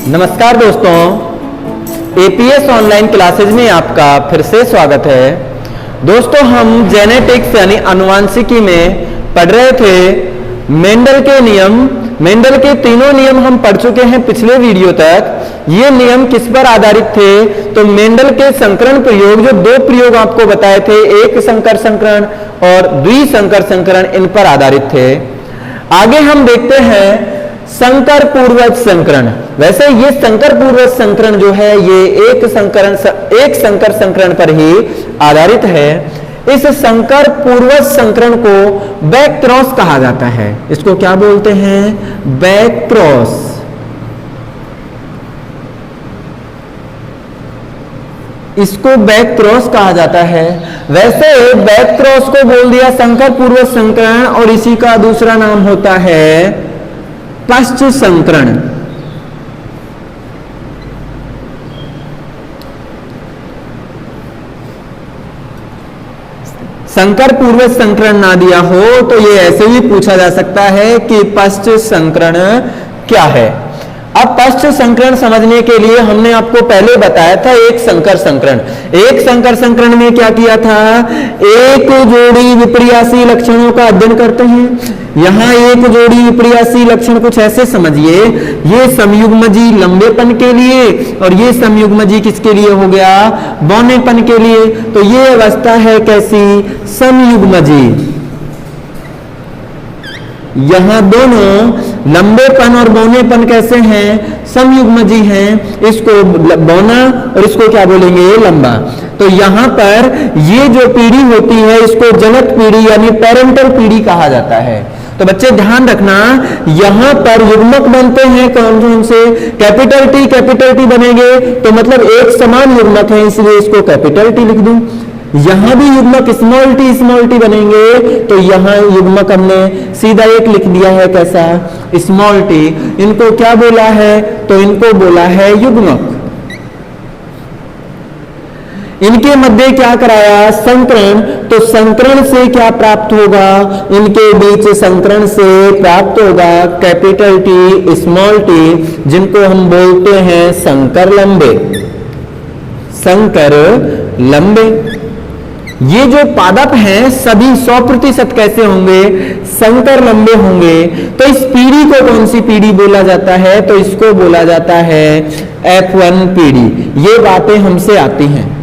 नमस्कार दोस्तों, APS online classes में आपका फिर से स्वागत है। दोस्तों, हम जेनेटिक्स यानी आनुवांशिकी में पढ़ रहे थे मेंडल के नियम। मेंडल के तीनों नियम हम पढ़ चुके हैं पिछले वीडियो तक। ये नियम किस पर आधारित थे? तो मेंडल के संकरण प्रयोग, जो दो प्रयोग आपको बताए थे, एक संकर संकरण और द्विसंकर संकरण, इन पर आधारित थे। आगे हम देखते हैं संकर पूर्वज संकरण। वैसे ये संकर पूर्वज संकरण जो है ये एक संकर संकरण पर ही आधारित है। इस संकर पूर्वज संकरण को बैक क्रॉस कहा जाता है। इसको क्या बोलते हैं? Back cross. इसको बैक क्रॉस कहा जाता है। वैसे बैक क्रॉस को बोल दिया संकर पूर्वज संकरण, और इसी का दूसरा नाम होता है पश्च संकरण। संकर पूर्वज संकरण ना दिया हो तो ये ऐसे भी पूछा जा सकता है कि पश्च संकरण क्या है। अब पश्च संकरण समझने के लिए हमने आपको पहले बताया था एक संकर संकरण। एक संकर संकरण में क्या किया था? एक जोड़ी विपर्यासी लक्षणों का अध्ययन करते हैं। यहां एक जोड़ी विपर्यासी लक्षण कुछ ऐसे समझिए, ये समयुग्मजी लंबेपन के लिए और ये समयुग्मजी किसके लिए हो गया? बौनेपन के लिए। तो ये अवस्था है कैसी? समयुग्मजी। यहां दोनों लंबेपन और बौनेपन कैसे हैं? समयुग्मजी हैं। इसको बौना और इसको क्या बोलेंगे? लंबा। तो यहां पर ये जो पीढ़ी होती है इसको जनक पीढ़ी यानी पेरेंटल पीढ़ी कहा जाता है। तो बच्चे ध्यान रखना, यहां पर युग्मक बनते हैं कौन कौन से? कैपिटल टी बनेंगे, तो मतलब एक समान युग्मक है, इसलिए इसको कैपिटल टी लिख दूं। यहां भी युग्मक स्मॉल टी बनेंगे, तो यहां युग्मक हमने सीधा एक लिख दिया है, कैसा? Small T. इनको क्या बोला है? तो इनको बोला है युग्मक। इनके मध्य क्या कराया? संकरण। तो संकरण से क्या प्राप्त होगा? इनके बीच संकरण से प्राप्त होगा कैपिटल टी, स्मॉल टी, जिनको हम बोलते हैं संकर लंबे। संकर लंबे। ये जो पादप हैं सभी 100% कैसे होंगे? संकर लंबे होंगे। तो इस पीढ़ी को कौन सी पीढ़ी बोला जाता है? तो इसको बोला जाता है F1 पीढ़ी। ये बातें हमसे आती हैं।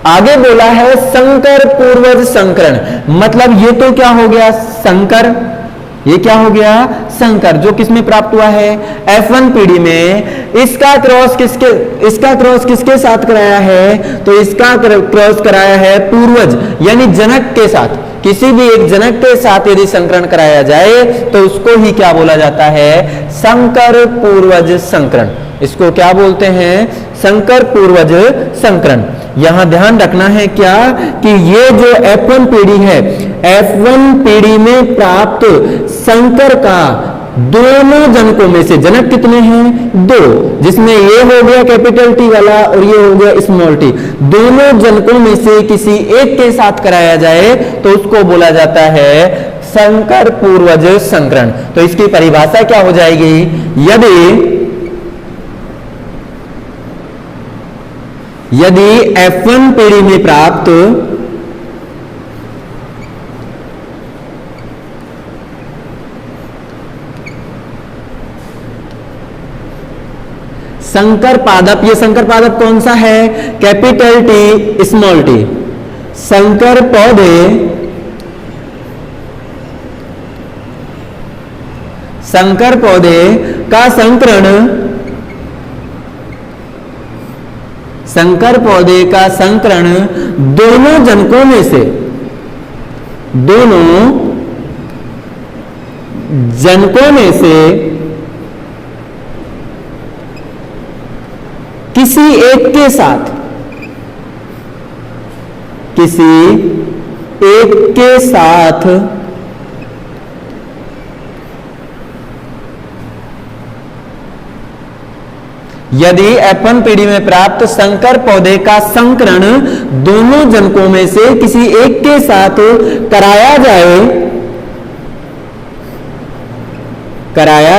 आगे बोला है संकर पूर्वज संकरण, मतलब ये तो क्या हो गया? संकर। ये क्या हो गया? संकर, जो किसमें प्राप्त हुआ है? F1 पीढ़ी में। इसका क्रॉस किसके साथ कराया है? तो इसका क्रॉस कराया है पूर्वज यानी जनक के साथ। किसी भी एक जनक के साथ यदि संकरण कराया जाए तो उसको ही क्या बोला जाता है? संकर पूर्वज संकरण। इसको क्या बोलते हैं? संकर पूर्वज संकरण। यहां ध्यान रखना है क्या कि ये जो F1 पीढ़ी है, F1 पीढ़ी में प्राप्त संकर का दोनों जनकों में से, जनक कितने हैं? 2, जिसमें ये हो गया कैपिटल टी वाला और ये हो गया स्मॉल टी। दोनों जनकों में से किसी एक के साथ कराया जाए तो उसको बोला जाता है संकर पूर्वज संकरण। तो इसकी परिभाषा क्या हो जाएगी? यदि F1 पीढ़ी में प्राप्त संकर पादप, ये संकर पादप कौन सा है? Capital T, small T. संकर पौधे, संकर पौधे का संकरण, संकर पौधे का संकरण दोनों जनकों में से, दोनों जनकों में से किसी एक के साथ, किसी एक के साथ यदि F1 पीढ़ी में प्राप्त संकर पौधे का संकरण दोनों जनकों में से किसी एक के साथ कराया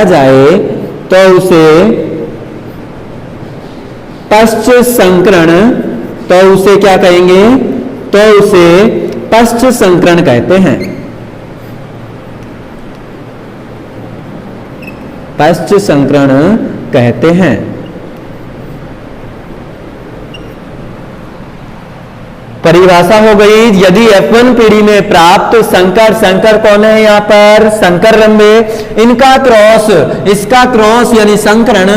जाए तो उसे पश्च संकरण, तो उसे क्या कहेंगे, तो उसे पश्च संकरण कहते हैं। पश्च संकरण कहते हैं। परिभाषा हो गई, यदि F1 पीढ़ी में प्राप्त संकर, संकर कौन है यहाँ पर, संकर लंबे, इनका क्रॉस, इसका क्रॉस यानी संकरण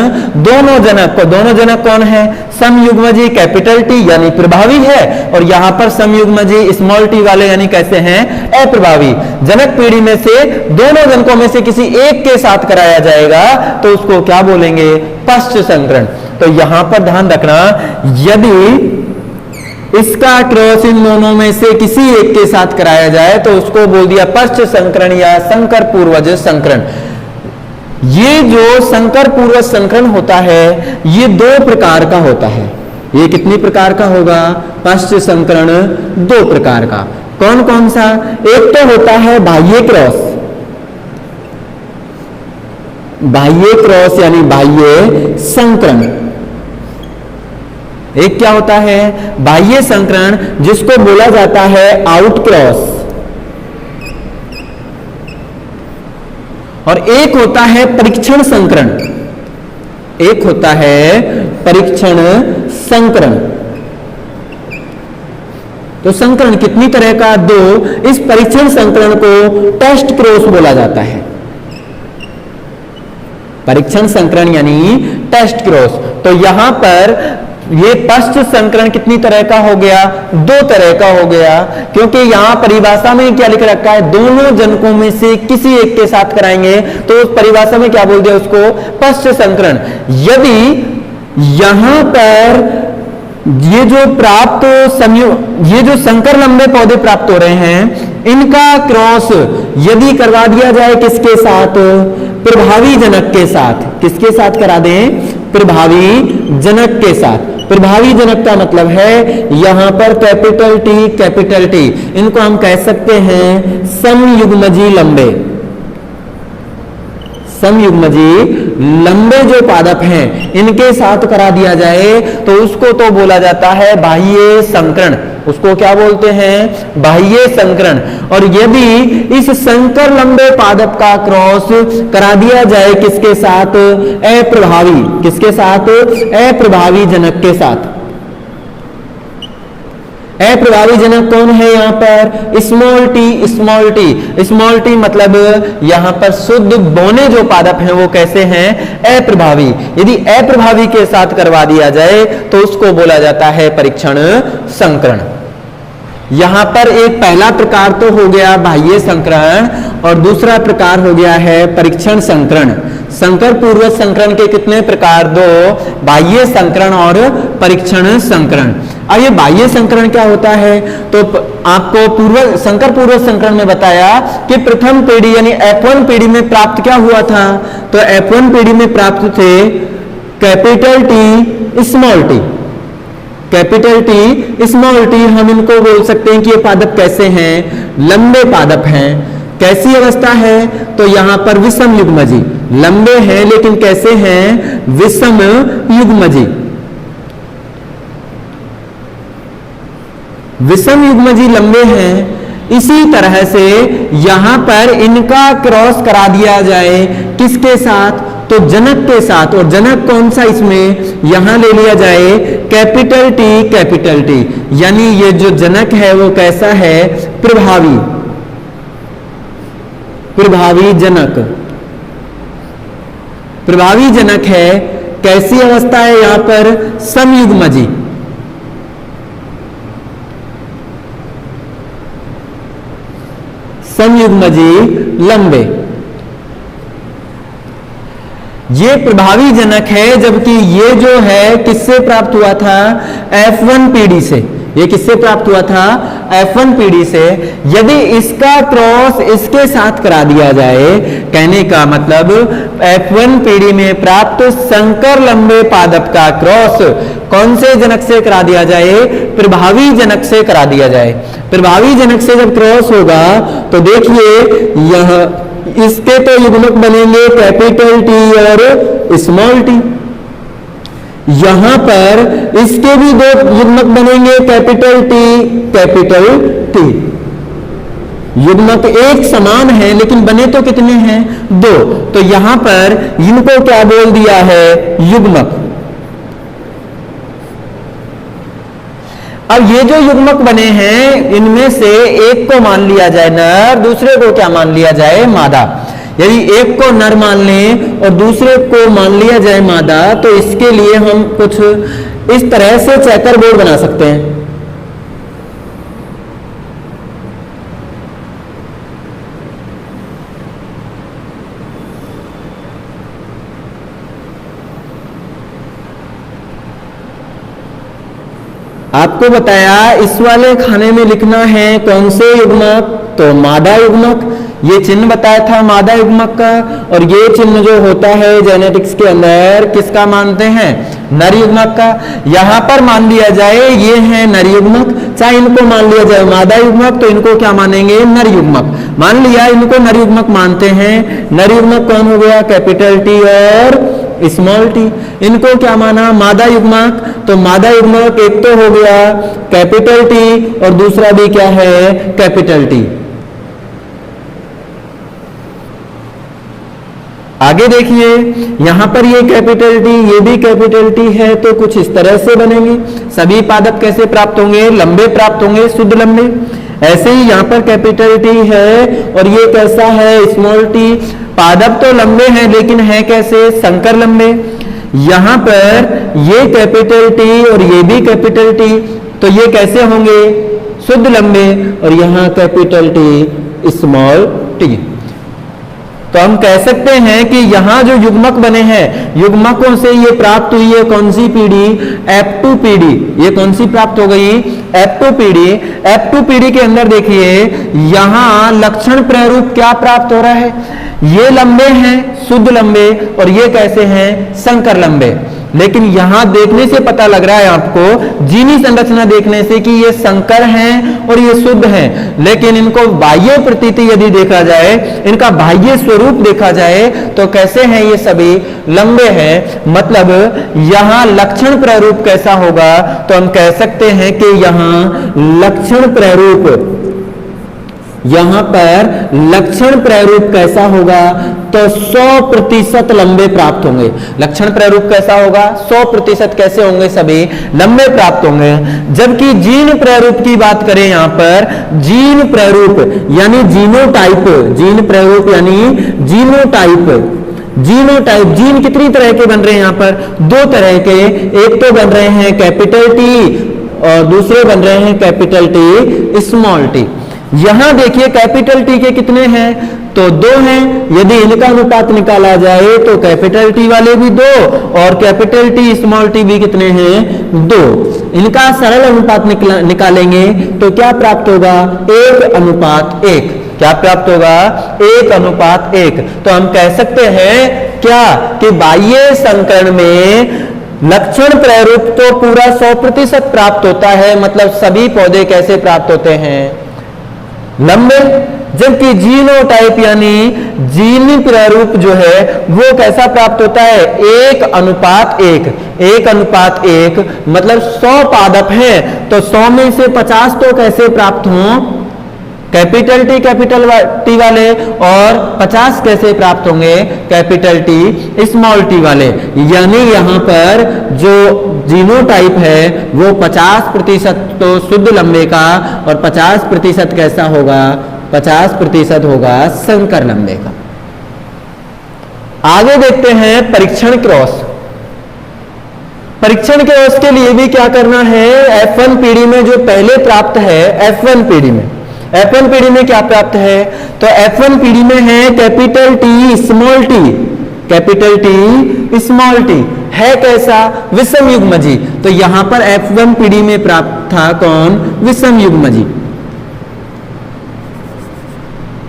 दोनों जनक को, दोनों जनक कौन है, समयुग्मजी कैपिटल टी यानी प्रभावी है, और यहां पर समयुग्मजी स्मॉल टी वाले यानी कैसे हैं, अप्रभावी। जनक पीढ़ी में से दोनों जनकों में से किसी एक के साथ कराया जाएगा तो उसको क्या बोलेंगे, पश्च संकरण। तो यहां पर ध्यान रखना, यदि इसका क्रॉस इन दोनों में से किसी एक के साथ कराया जाए तो उसको बोल दिया पश्च संकरण या संकर पूर्वज संकरण। ये जो संकर पूर्वज संकरण होता है ये दो प्रकार का होता है। ये कितनी प्रकार का होगा, पश्च संकरण दो प्रकार का। कौन कौन सा, एक तो होता है बाह्य क्रॉस, बाह्य क्रॉस यानी बाह्य संकरण। एक क्या होता है, बाह्य संकरण, जिसको बोला जाता है आउट क्रॉस, और एक होता है परीक्षण संकरण, एक होता है परीक्षण संकरण। तो संकरण कितनी तरह का, दो। इस परीक्षण संकरण को टेस्ट क्रॉस बोला जाता है, परीक्षण संकरण यानी टेस्ट क्रॉस। तो यहां पर ये पश्च संकरण कितनी तरह का हो गया, दो तरह का हो गया, क्योंकि यहां परिभाषा में क्या लिख रखा है, दोनों जनकों में से किसी एक के साथ कराएंगे तो उस परिभाषा में क्या बोल दिया उसको, पश्च संकरण। यदि यहां पर ये जो प्राप्त ये जो संकर लंबे पौधे प्राप्त हो रहे हैं, इनका क्रॉस यदि करवा दिया जाए किसके साथ, प्रभावी जनक के साथ, किसके साथ करा दें, प्रभावी जनक के साथ। प्रभावी जनक का मतलब है यहां पर कैपिटल टी, इनको हम कह सकते हैं समयुग्मजी लंबे, समयुग्मजी लंबे जो पादप हैं इनके साथ करा दिया जाए तो उसको तो बोला जाता है बाह्य संकरण, उसको क्या बोलते हैं, बाह्य संकरण। और यदि इस संकर लंबे पादप का क्रॉस करा दिया जाए किसके साथ, अप्रभावी, किसके साथ, अप्रभावी जनक के साथ। अप्रभावी जनक कौन है यहाँ पर, small T, small T, small T मतलब यहाँ पर शुद्ध बौने जो पादप हैं वो कैसे हैं, अप्रभावी। यदि अप्रभावी के साथ करवा दिया जाए तो उसको बोला जाता है परीक्षण संकरण। यहां पर एक पहला प्रकार तो हो गया बाह्य संकरण और दूसरा प्रकार हो गया है परीक्षण संकरण। संकर पूर्वज संकरण के कितने प्रकार, दो, बाह्य संकरण और परीक्षण संकरण। अब ये बाह्य संकरण क्या होता है, तो आपको संकर पूर्वज संकरण में बताया कि प्रथम पीढ़ी यानी F1 पीढ़ी में प्राप्त क्या हुआ था, तो F1 पीढ़ी में प्राप्त थे capital T, small T. Capital T, small T, हम इनको बोल सकते हैं कि ये पादप कैसे हैं, लंबे पादप हैं। कैसी अवस्था है, तो यहां पर विषम युग्मजी, लंबे हैं लेकिन कैसे हैं, विषम युग्मजी। विषम युग्मजी लंबे हैं। इसी तरह से यहां पर इनका क्रॉस करा दिया जाए किसके साथ, तो जनक के साथ। और जनक कौन सा इसमें, यहां ले लिया जाए कैपिटल टी, यानी ये जो जनक है वो कैसा है, प्रभावी, प्रभावी जनक, प्रभावी जनक है। कैसी अवस्था है यहां पर, समयुग्मजी, समयुग्मजी लंबे। ये प्रभावी जनक है, जबकि ये जो है किससे प्राप्त हुआ था, F1 पीढ़ी से। ये किससे प्राप्त हुआ था, F1 पीढ़ी से। यदि इसका क्रॉस इसके साथ करा दिया जाए, कहने का मतलब F1 पीढ़ी में प्राप्त संकर लंबे पादप का क्रॉस कौन से जनक से करा दिया जाए, प्रभावी जनक से करा दिया जाए। प्रभावी जनक से जब क्रॉस होगा तो देखिए यह इसके तो युग्मक बनेंगे कैपिटल टी और स्मॉल टी। यहां पर इसके भी दो युग्मक बनेंगे, कैपिटल टी। युग्मक एक समान है लेकिन बने तो कितने हैं, दो। तो यहां पर इनको क्या बोल दिया है, युग्मक। अब ये जो युग्मक बने हैं इनमें से एक को मान लिया जाए नर, दूसरे को क्या मान लिया जाए, मादा। यदि एक को नर मान लें और दूसरे को मान लिया जाए मादा, तो इसके लिए हम कुछ इस तरह से चेकर बोर्ड बना सकते हैं। आपको बताया इस वाले खाने में लिखना है कौन से युग्मक, तो मादा युग्मक। ये चिन्ह बताया था मादा युग्मक का, और ये चिन्ह जो होता है जेनेटिक्स के अंदर किसका मानते हैं, नर युग्मक का। यहां पर मान लिया जाए ये है नर युग्मक, चाहे इनको मान लिया जाए मादा युग्मक, तो इनको क्या मानेंगे, नर युग्मक। मान लिया इनको नर युग्मक मानते हैं। नर युग्मक कौन हो गया, कैपिटल टी और स्मॉल टी। इनको क्या माना, मादा युग्मक। तो मादा युग्मक एक तो हो गया कैपिटल टी और दूसरा भी क्या है, कैपिटल टी। आगे देखिए यहां पर ये कैपिटल टी, ये भी कैपिटल टी है, तो कुछ इस तरह से बनेंगे। सभी पादप कैसे प्राप्त होंगे, लंबे प्राप्त होंगे, शुद्ध लंबे। ऐसे ही यहां पर कैपिटल टी है और ये कैसा है, स्मॉल टी। पादप तो लंबे हैं लेकिन है कैसे, संकर लंबे। यहां पर ये कैपिटल टी और ये भी कैपिटल टी, तो ये कैसे होंगे, शुद्ध लंबे। और यहां कैपिटल टी स्मॉल टी। तो हम कह सकते हैं कि यहां जो युग्मक बने हैं, युग्मकों से ये प्राप्त हुई है कौन सी पीढ़ी, F2 पीढ़ी। ये कौन सी प्राप्त हो गई, F2 पीढ़ी। F2 पीढ़ी के अंदर देखिए यहां लक्षण प्रारूप क्या प्राप्त हो रहा है, ये लंबे हैं, शुद्ध लंबे, और ये कैसे हैं, संकर लंबे। लेकिन यहां देखने से पता लग रहा है आपको, जीनी संरचना देखने से, कि ये संकर हैं और ये शुद्ध हैं। लेकिन इनको बाह्य प्रतीति यदि देखा जाए, इनका बाह्य स्वरूप देखा जाए, तो कैसे हैं, ये सभी लंबे हैं। मतलब यहां लक्षण प्रारूप कैसा होगा, तो हम कह सकते हैं कि यहां लक्षण प्रारूप, यहां पर लक्षण प्रारूप कैसा होगा, तो 100% लंबे प्राप्त होंगे। लक्षण प्रारूप कैसा होगा, 100% कैसे होंगे, सभी लंबे प्राप्त होंगे। जबकि जीन प्रारूप की बात करें, यहां पर जीन प्रारूप यानी जीनोटाइप, जीन प्रारूप यानी जीनोटाइप। जीनोटाइप, जीन कितनी तरह के बन रहे हैं, यहां पर दो तरह के। एक तो बन रहे हैं कैपिटल टी और दूसरे बन रहे हैं कैपिटल टी स्मॉल टी। यहां देखिए कैपिटल टी के कितने हैं, तो दो हैं। यदि इनका अनुपात निकाला जाए तो कैपिटल टी वाले भी दो और कैपिटल टी स्मॉल टी भी कितने हैं, दो। इनका सरल अनुपात निकालेंगे तो क्या प्राप्त होगा, 1:1। क्या प्राप्त होगा, 1:1। तो हम कह सकते हैं क्या, कि बाह्य संकरण में लक्षण प्रारूप तो पूरा 100% प्राप्त होता है। मतलब सभी पौधे कैसे प्राप्त होते हैं, लंबे। जबकि जीनोटाइप यानी जीनी प्रारूप जो है वो कैसा प्राप्त होता है, 1:1। 1:1 मतलब 100 पादप हैं तो 100 में से 50 तो कैसे प्राप्त हों, कैपिटल टी वाले, और 50 कैसे प्राप्त होंगे, कैपिटल टी स्मॉल टी वाले। यानी यहां पर जो जीनोटाइप है वो 50% तो शुद्ध लंबे का और 50% कैसा होगा, 50% होगा संकर लंबे का। आगे देखते हैं परीक्षण क्रॉस। परीक्षण क्रॉस के लिए भी क्या करना है, F1 पीढ़ी में जो पहले प्राप्त है, F1 पीढ़ी में, F1 पीढ़ी में क्या प्राप्त है, तो F1 पीढ़ी में है capital T small T. Capital T small T है कैसा, विषम युग्मजी। तो यहां पर F1 पीढ़ी में प्राप्त था कौन, विषम युग्मजी।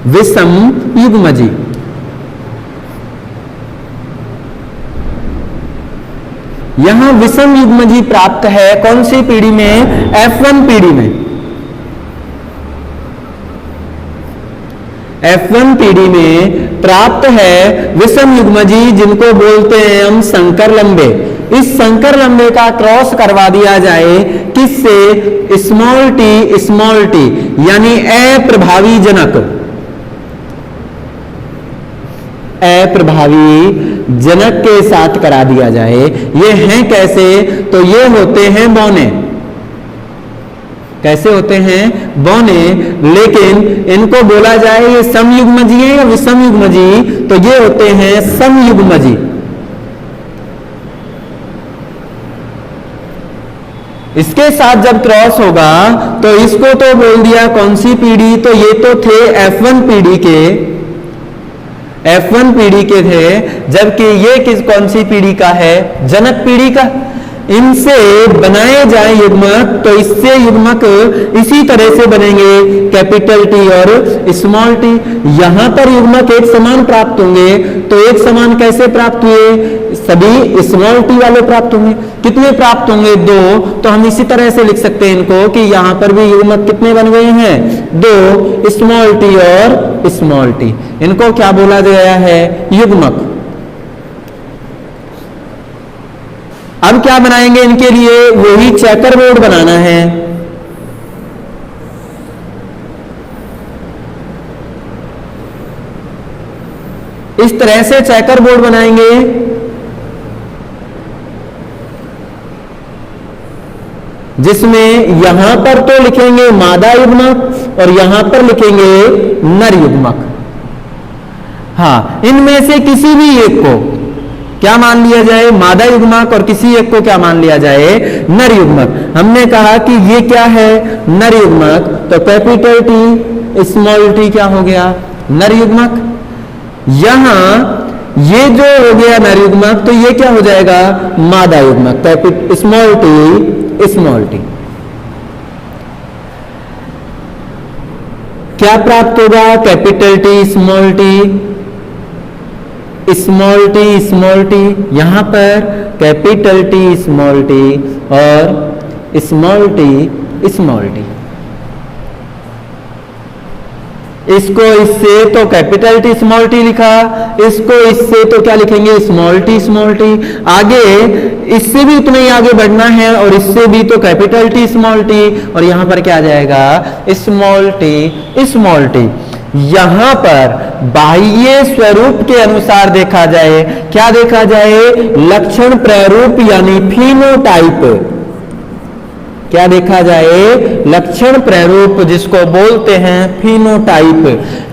विषम युग्मजी। यहां विषम युग्मजी प्राप्त है कौन सी पीढ़ी में, F1 पीढ़ी में। F1 पीढ़ी में प्राप्त है विषम युग्मजी, जिनको बोलते हैं हम संकर लंबे। इस संकर लंबे का क्रॉस करवा दिया जाए किससे, स्मॉल टी यानी अप्रभावी जनक, अप्रभावी जनक के साथ करा दिया जाए। ये हैं कैसे, तो ये होते हैं बौने, कैसे होते हैं, बौने, लेकिन इनको बोला जाए ये समयुग्मजी है या विषमयुग्मजी, तो ये होते हैं समयुग्मजी। इसके साथ जब क्रॉस होगा तो इसको तो बोल दिया कौन सी पीढ़ी, तो ये तो थे F1 पीढ़ी के, F1 पीढ़ी के थे, जबकि ये कौन सी पीढ़ी का है, जनक पीढ़ी का। इनसे बनाए जाए युग्मक तो इससे युग्मक इसी तरह से बनेंगे, कैपिटल टी और स्मॉल टी। यहां पर युग्मक एक समान प्राप्त होंगे, तो एक समान कैसे प्राप्त हुए, सभी स्मॉल टी वाले प्राप्त होंगे। कितने प्राप्त होंगे, 2। तो हम इसी तरह से लिख सकते हैं इनको कि यहां पर भी युग्मक कितने बन गए हैं, 2, स्मॉल टी और स्मॉल टी। इनको क्या बोला गया है, युग्मक। अब क्या बनाएंगे इनके लिए, वही चेकर बोर्ड बनाना है। इस तरह से चेकर बोर्ड बनाएंगे, जिसमें यहां पर तो लिखेंगे मादा युग्मक और यहां पर लिखेंगे नर युग्मक। हां, इनमें से किसी भी एक को क्या मान लिया जाए, मादा युग्मक, और किसी एक को क्या मान लिया जाए, नर युग्मक। हमने कहा कि ये क्या है, नर युग्मक, तो कैपिटल टी स्मॉल टी क्या हो गया, नर युग्मक। यहां ये जो हो गया नर युग्मक, तो ये क्या हो जाएगा, मादा युग्मक, कैपिटल स्मॉल टी। क्या प्राप्त होगा, capital T small T, small T, यहां पर कैपिटल टी स्मॉल टी और स्मॉल टी। इसको इससे तो कैपिटल टी स्मॉल टी लिखा, इसको इससे तो क्या लिखेंगे, स्मॉल टी। आगे इससे भी उतना ही आगे बढ़ना है, और इससे भी तो कैपिटल टी स्मॉल टी, और यहां पर क्या आ जाएगा, स्मॉल टी। यहां पर बाह्य स्वरूप के अनुसार देखा जाए, क्या देखा जाए, लक्षण प्रारूप यानी फिनोटाइप। क्या देखा जाए, लक्षण प्रारूप, जिसको बोलते हैं फिनोटाइप।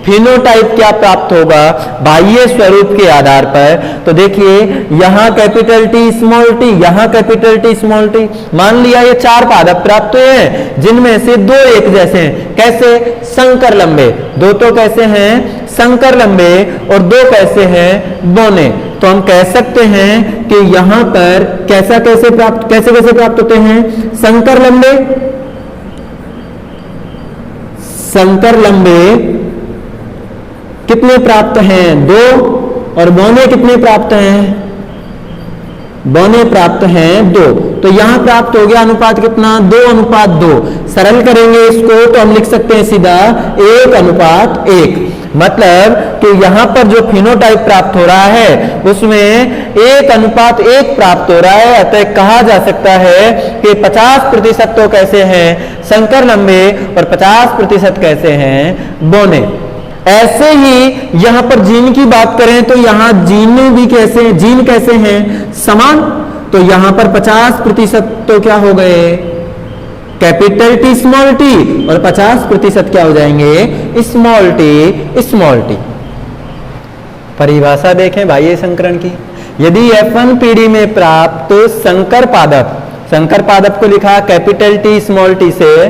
फिनोटाइप क्या प्राप्त होगा, बाह्य स्वरूप के आधार पर। तो देखिए यहां कैपिटल टी स्मॉल टी, यहां कैपिटल टी स्मॉल टी, मान लिया ये 4 पादप प्राप्त हुए हैं, जिनमें से 2 एक जैसे हैं। कैसे, संकर लंबे, 2 तो कैसे हैं, संकर लंबे, और 2 कैसे हैं, बौने। तो हम कह सकते हैं कि यहां पर कैसे प्राप्त होते हैं, संकर लंबे कितने प्राप्त हैं, 2, और बौने कितने प्राप्त हैं, बौने प्राप्त हैं 2। तो यहां प्राप्त हो गया अनुपात कितना, 2:2। सरल करेंगे इसको तो हम लिख सकते हैं सीधा 1:1। मतलब कि यहां पर जो फिनोटाइप प्राप्त हो रहा है उसमें 1:1 प्राप्त हो रहा है। अतः कहा जा सकता है कि 50% तो कैसे हैं, संकर लंबे, और 50% कैसे हैं, बौने। ऐसे ही यहां पर जीन की बात करें तो यहां जीन कैसे हैं, समान। तो यहां पर 50% तो क्या हो गए, कैपिटल टी स्मॉल टी, और 50% क्या हो जाएंगे, स्मॉल टी। परिभाषा देखें बाह्य संकरण की। यदि F1 पीढ़ी में प्राप्त संकर पादप को लिखा कैपिटल टी स्मॉल टी से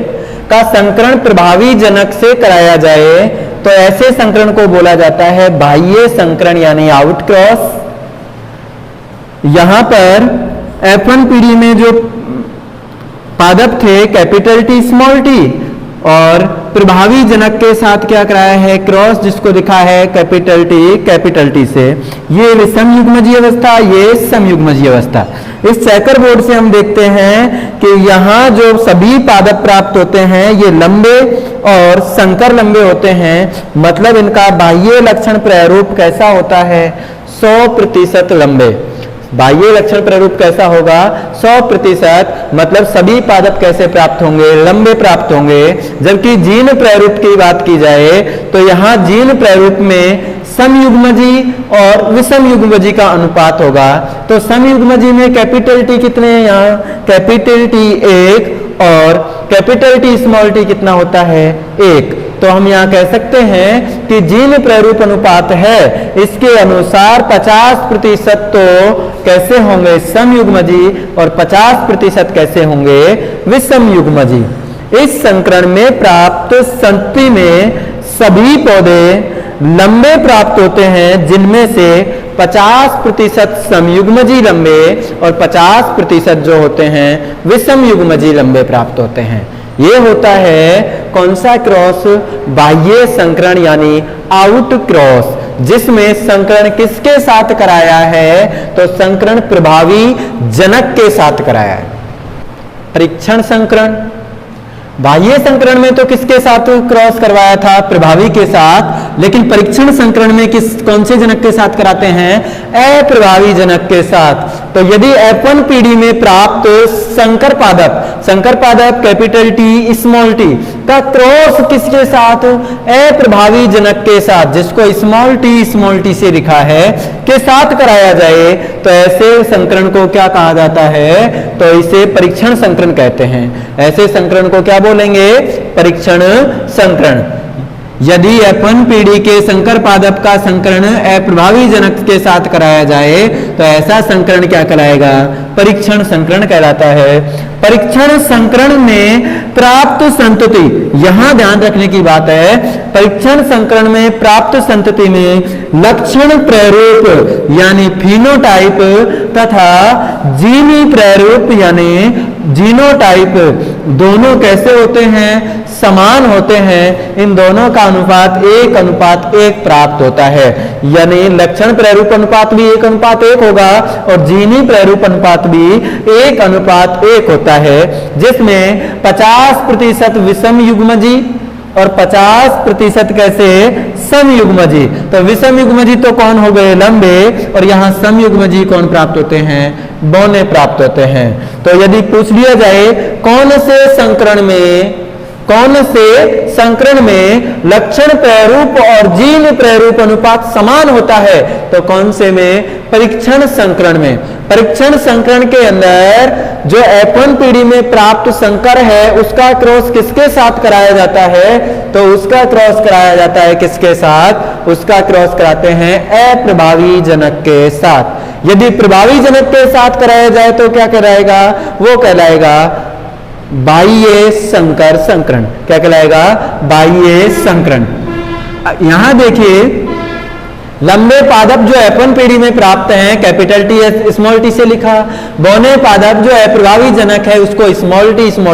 का संकरण प्रभावी जनक से कराया जाए, तो ऐसे संकरण को बोला जाता है बाह्य संकरण यानी आउट क्रॉस। यहां पर F1 पीढ़ी में जो पादप थे कैपिटल टी स्मॉल टी, और प्रभावी जनक के साथ क्या कराया है, क्रॉस, जिसको दिखा है कैपिटल टी से। ये विषम युग्मजीय अवस्था, ये समयुग्मजीय अवस्था। इस चेकर बोर्ड से हम देखते हैं कि यहाँ जो सभी पादप प्राप्त होते हैं ये लंबे और संकर लंबे होते हैं। मतलब इनका बाह्य लक्षण प्रारूप कैसा होता है, 100% लंबे। बाह्य लक्षण प्रारूप कैसा होगा? 100%, मतलब सभी पादप कैसे प्राप्त होंगे? लंबे प्राप्त होंगे। जबकि जीन प्रारूप की बात की जाए तो यहाँ जीन प्रारूप में समयुग्मजी और विषमयुग्मजी का अनुपात होगा। तो समयुग्मजी में कैपिटल टी कितने हैं? यहाँ कैपिटल टी 1 और कैपिटल टी स्मॉल टी कितना होता है? 1। तो हम यहाँ कह सकते हैं कि जीन प्रारूप अनुपात है, इसके अनुसार 50% तो कैसे होंगे? समयुग्मजी और 50% कैसे होंगे? विषमयुग्मजी। इस संकरण में प्राप्त संतति में सभी पौधे लंबे प्राप्त होते हैं, जिनमें से 50% समयुग्मजी लंबे और 50% जो होते हैं विषमयुग्मजी लंबे प्राप्त होते हैं। ये होता है कौन सा क्रॉस? बाह्य संकरण यानी आउट क्रॉस, जिसमें संकरण किसके साथ कराया है? तो संकरण प्रभावी जनक के साथ कराया है। परीक्षण संकरण, बाह्य संकरण में तो किसके साथ क्रॉस करवाया था? प्रभावी के साथ। लेकिन परीक्षण संकरण में कौन से जनक के साथ कराते हैं? अप्रभावी जनक के साथ। तो यदि F1 पीढ़ी में प्राप्त संकर पादप कैपिटल टी स्मॉल टी का क्रॉस किसके साथ? अप्रभावी जनक के साथ, जिसको स्मॉल टी से लिखा है, के साथ कराया जाए तो ऐसे संकरण को क्या कहा जाता है? तो इसे परीक्षण संकरण कहते हैं। ऐसे संकरण को क्या बोलेंगे? परीक्षण संकरण। यदि F1 पीढ़ी के संकर पादप का संकरण अप्रभावी जनक के साथ कराया जाए तो ऐसा संकरण क्या कहलाएगा? परीक्षण संकरण कहलाता है। परीक्षण संकरण में प्राप्त संतति, यहां ध्यान रखने की बात है, परीक्षण संकरण में प्राप्त संतति में लक्षण प्रारूप यानी फिनोटाइप तथा जीनी प्रारूप यानी जीनोटाइप दोनों कैसे होते हैं? समान होते हैं। इन दोनों का अनुपात 1:1 प्राप्त होता है। यानी लक्षण प्रारूप अनुपात भी 1:1 होगा और जीनी प्रारूप अनुपात भी 1:1 होता है, जिसमें 50% विषम युग्मजी और 50% कैसे? समयुग्मजी। तो विषमयुग्मजी तो कौन हो गए? लंबे। और यहाँ समयुग्मजी कौन प्राप्त होते हैं? बौने प्राप्त होते हैं। तो यदि पूछ लिया जाए कौन से संकरण में लक्षण प्रारूप और जीन प्रारूप अनुपात समान होता है, तो कौन से में? परीक्षण संकरण में। परीक्षण संकरण के अंदर जो F1 पीढ़ी में प्राप्त संकर है उसका क्रॉस किसके साथ कराया जाता है? तो उसका क्रॉस कराया जाता है किसके साथ? उसका क्रॉस कराते हैं अप्रभावी जनक के साथ। यदि प्रभावी जनक के साथ कराया जाए तो क्या कहलाएगा? वो कहलाएगा बाह्य संकर संकरण। क्या कहलाएगा? बाह्य संकरण। यहां देखिए लंबे पादप जो F1 पीढ़ी में प्राप्त हैं कैपिटल टी स्मॉल टी से लिखा, बौने पादप जो अप्रभावी जनक है उसको स्मॉल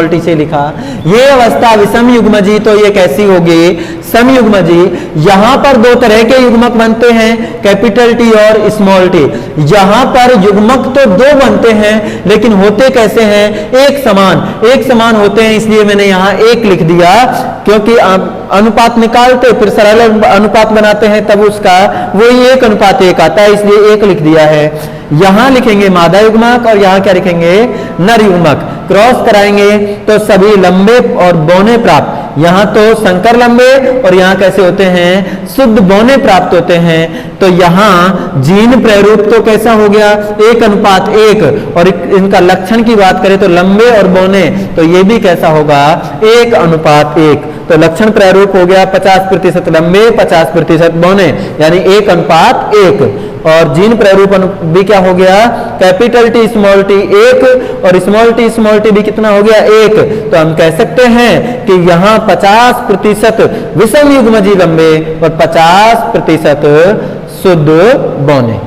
टी से लिखा। ये अवस्था विषम युग्मजी, तो ये कैसी होगी? समयुग्मजी। यहां पर दो तरह के युग्मक बनते हैं, कैपिटल टी और स्मॉल टी। यहां पर युग्मक तो दो बनते हैं लेकिन होते कैसे हैं? एक समान होते हैं, इसलिए मैंने यहां 1 लिख दिया, क्योंकि अनुपात निकालते फिर सरल अनुपात बनाते हैं तब उसका वही 1:1 आता है, इसलिए 1 लिख दिया है। यहां लिखेंगे मादा युग्मक और यहां क्या लिखेंगे? नर युग्मक। क्रॉस कराएंगे तो सभी लंबे और बौने प्राप्त, यहां तो संकर लंबे और यहां कैसे होते हैं? शुद्ध बौने प्राप्त होते हैं। तो यहां जीन प्रारूप तो कैसा हो गया? 1:1। और इनका लक्षण की बात करें तो लंबे और बौने, तो ये भी कैसा होगा? 1:1। तो लक्षण प्रारूप हो गया 50% लंबे 50% बौने, यानी 1:1। और जीन प्रारूप भी क्या हो गया? कैपिटल टी स्मॉल टी 1 और स्मॉल टी भी कितना हो गया? 1। तो हम कह सकते हैं कि यहाँ 50% विषम युग्मजी लंबे और 50% शुद्ध बौने।